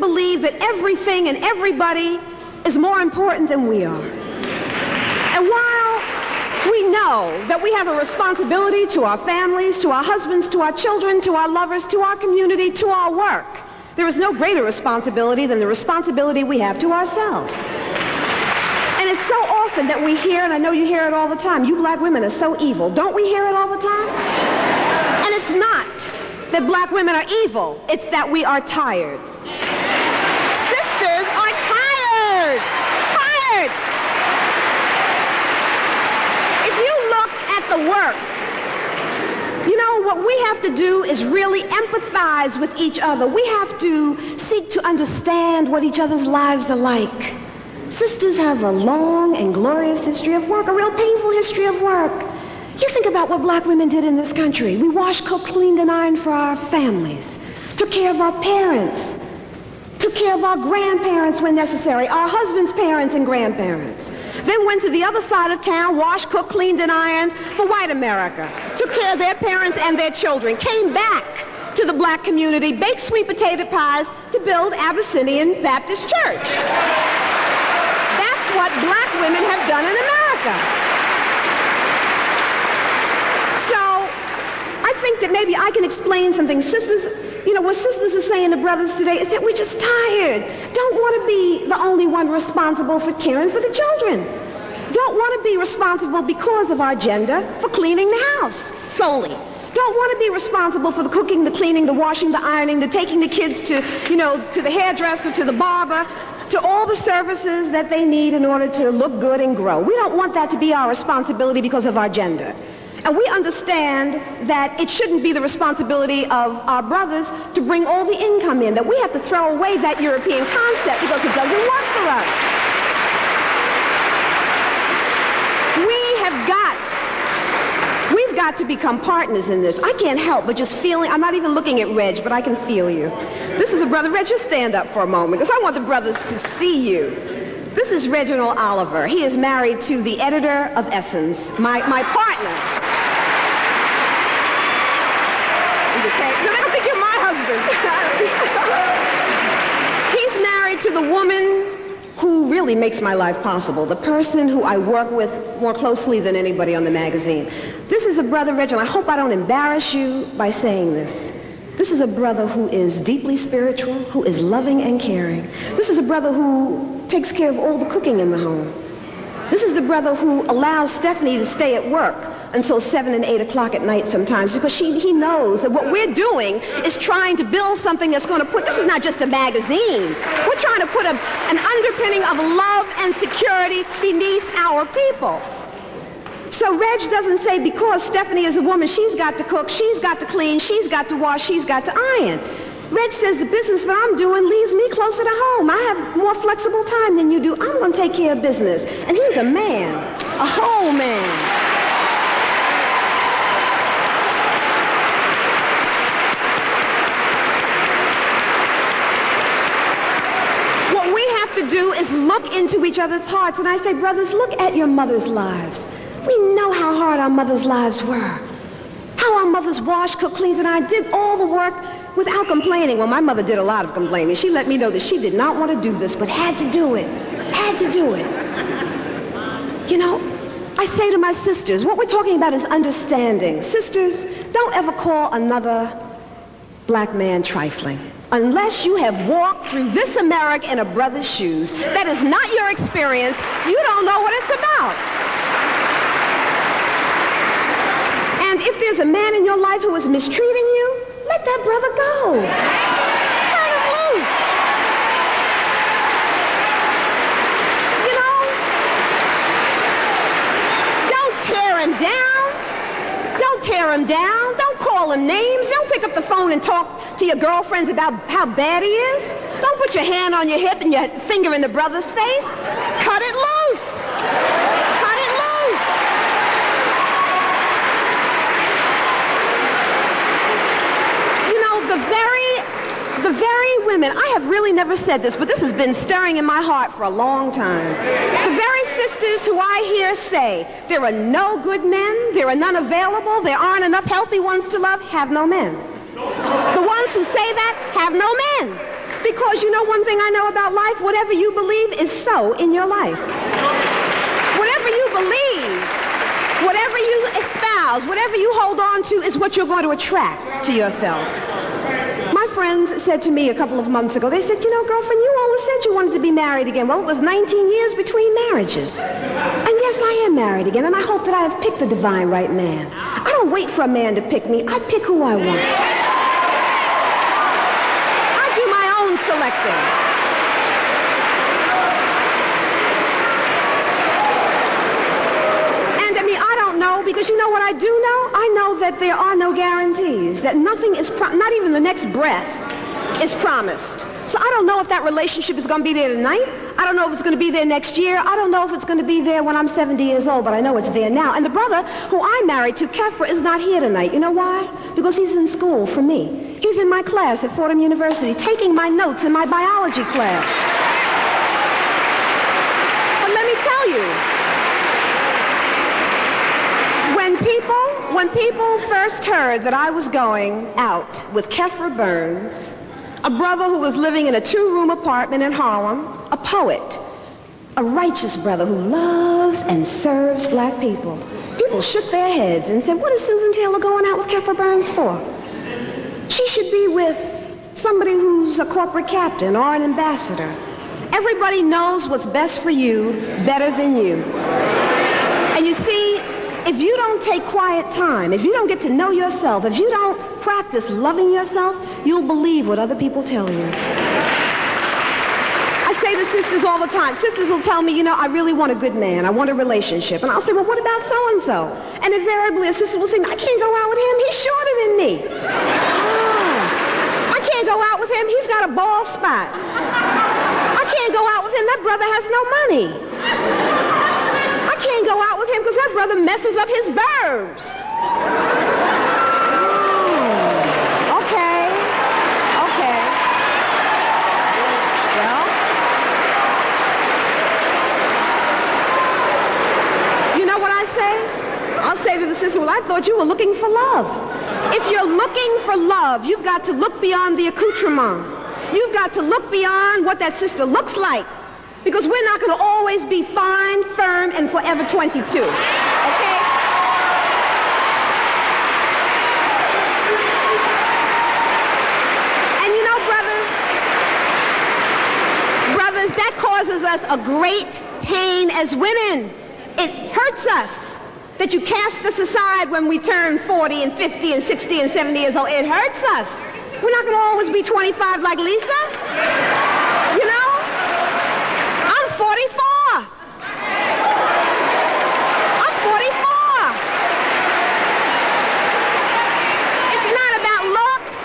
believe that everything and everybody is more important than we are. And while we know that we have a responsibility to our families, to our husbands, to our children, to our lovers, to our community, to our work, there is no greater responsibility than the responsibility we have to ourselves. And it's so often that we hear, and I know you hear it all the time, you black women are so evil. Don't we hear it all the time? And it's not that black women are evil. It's that we are tired. Sisters are tired. Tired. If you look at the work, you know, what we have to do is really empathize with each other. We have to seek to understand what each other's lives are like. Sisters have a long and glorious history of work, a real painful history of work. You think about what black women did in this country. We washed, cooked, cleaned, and ironed for our families, took care of our parents, took care of our grandparents when necessary, our husbands' parents and grandparents. Then went to the other side of town, washed, cooked, cleaned, and ironed for white America, took care of their parents and their children, came back to the black community, baked sweet potato pies to build Abyssinian Baptist Church. That's what black women have done in America. So I think that maybe I can explain something. Sisters, you know, what sisters are saying to brothers today is that we're just tired. Don't want to be the only one responsible for caring for the children. Don't want to be responsible because of our gender for cleaning the house solely. Don't want to be responsible for the cooking, the cleaning, the washing, the ironing, the taking the kids to, you know, to the hairdresser, to the barber, to all the services that they need in order to look good and grow. We don't want that to be our responsibility because of our gender. And we understand that it shouldn't be the responsibility of our brothers to bring all the income in, that we have to throw away that European concept because it doesn't work for us. We've got to become partners in this. I can't help but just feeling, I'm not even looking at Reg, but I can feel you. This is a brother. Reg, just stand up for a moment because I want the brothers to see you. This is Reginald Oliver. He is married to the editor of Essence, my partner. No, they don't think you're my husband. He's married to the woman who really makes my life possible, the person who I work with more closely than anybody on the magazine. This is a brother, Reginald. I hope I don't embarrass you by saying this. This is a brother who is deeply spiritual, who is loving and caring. This is a brother who takes care of all the cooking in the home. This is the brother who allows Stephanie to stay at work until 7 and 8 o'clock at night sometimes because he knows that what we're doing is trying to build something that's going to put, this is not just a magazine. We're trying to put an underpinning of love and security beneath our people. So Reg doesn't say because Stephanie is a woman, she's got to cook, she's got to clean, she's got to wash, she's got to iron. Reg says the business that I'm doing leaves me closer to home. I have more flexible time than you do. I'm going to take care of business. And he's a man, a whole man. To do is look into each other's hearts. And I say, brothers, look at your mother's lives. We know how hard our mother's lives were. How our mothers washed, cooked, cleaned, and I did all the work without complaining. Well, my mother did a lot of complaining. She let me know that she did not want to do this, but had to do it. Had to do it. You know, I say to my sisters, what we're talking about is understanding. Sisters, don't ever call another black man trifling. Unless you have walked through this America in a brother's shoes. That is not your experience. You don't know what it's about. And if there's a man in your life who is mistreating you, let that brother go. Turn him loose. You know? Don't tear him down. Don't tear him down. Don't call him names. Don't pick up the phone and talk to your girlfriends about how bad he is. Don't put your hand on your hip and your finger in the brother's face. Cut it loose. Cut it loose. You know, the very women, I have really never said this, but this has been stirring in my heart for a long time. The very sisters who I hear say, there are no good men, there are none available, there aren't enough healthy ones to love, have no men. The ones who say that have no men. Because you know one thing I know about life? Whatever you believe is so in your life. Whatever you believe, whatever you espouse, whatever you hold on to is what you're going to attract to yourself. My friends said to me a couple of months ago, they said, you know, girlfriend, you always said you wanted to be married again. Well, it was 19 years between marriages. And yes, I am married again, and I hope that I have picked the divine right man. I don't wait for a man to pick me. I pick who I want. I do my own selecting. And I mean, I don't know, because you know what I do know? I know that there are no guarantees, that nothing is, not even the next breath is promised. So I don't know if that relationship is going to be there tonight. I don't know if it's going to be there next year. I don't know if it's going to be there when I'm 70 years old, but I know it's there now. And the brother who I'm married to, Kefra, is not here tonight. You know why? Because he's in school for me. He's in my class at Fordham University, taking my notes in my biology class. But let me tell you, when people first heard that I was going out with Kefra Burns, a brother who was living in a 2-room apartment in Harlem, a poet, a righteous brother who loves and serves black people, people shook their heads and said, what is Susan Taylor going out with Kefra Burns for? She should be with somebody who's a corporate captain or an ambassador. Everybody knows what's best for you better than you. And you see, if you don't take quiet time, if you don't get to know yourself, if you don't practice loving yourself, you'll believe what other people tell you. I say to sisters all the time, sisters will tell me, you know, I really want a good man. I want a relationship. And I'll say, well, what about so-and-so? And invariably a sister will say, I can't go out with him. He's shorter than me. Oh, I can't go out with him. He's got a bald spot. I can't go out with him. That brother has no money. I can't go out with him because that brother messes up his verbs. Oh, okay. Well, you know what I say? I'll say to the sister, well, I thought you were looking for love. If you're looking for love, you've got to look beyond the accoutrement. You've got to look beyond what that sister looks like. Because we're not going to always be fine, firm, and forever 22. Okay? And you know, brothers, that causes us a great pain as women. It hurts us that you cast us aside when we turn 40 and 50 and 60 and 70 years old. It hurts us. We're not going to always be 25 like Lisa. You know? 44. I'm 44. It's not about looks.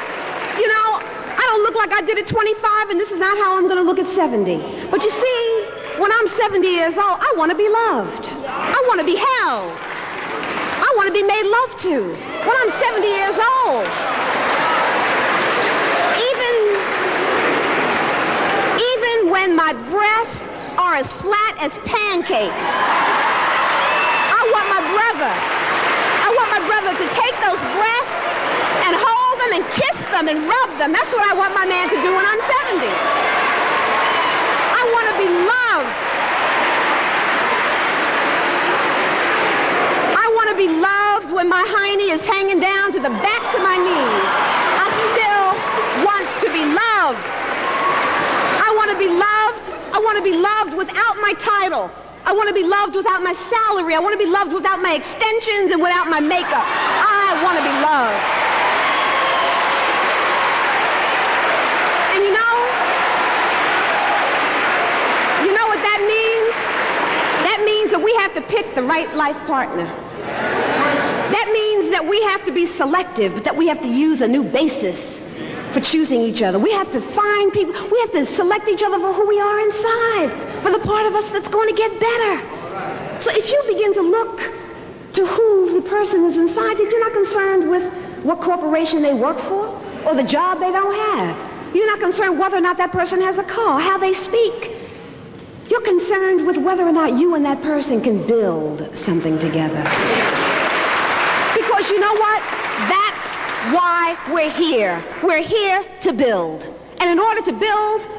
You know, I don't look like I did at 25, and this is not how I'm going to look at 70. But you see, when I'm 70 years old, I want to be loved. I want to be held. I want to be made love to. When I'm 70 years old, even when my breasts are as flat as pancakes, I want my brother to take those breasts and hold them and kiss them and rub them. That's what I want my man to do when I'm 70. I want to be loved. I want to be loved when my hiney is hanging down to the backs of my knees. I still want to be loved. I want to be loved. I want to be loved without my title. I want to be loved without my salary. I want to be loved without my extensions and without my makeup. I want to be loved. And you know what that means? That means that we have to pick the right life partner. That means that we have to be selective, but that we have to use a new basis for choosing each other. We have to find people. We have to select each other for who we are inside, for the part of us that's going to get better. So if you begin to look to who the person is inside, that you're not concerned with what corporation they work for or the job they don't have. You're not concerned whether or not that person has a car, how they speak. You're concerned with whether or not you and that person can build something together. Because you know what? That's why we're here. We're here to build. And in order to build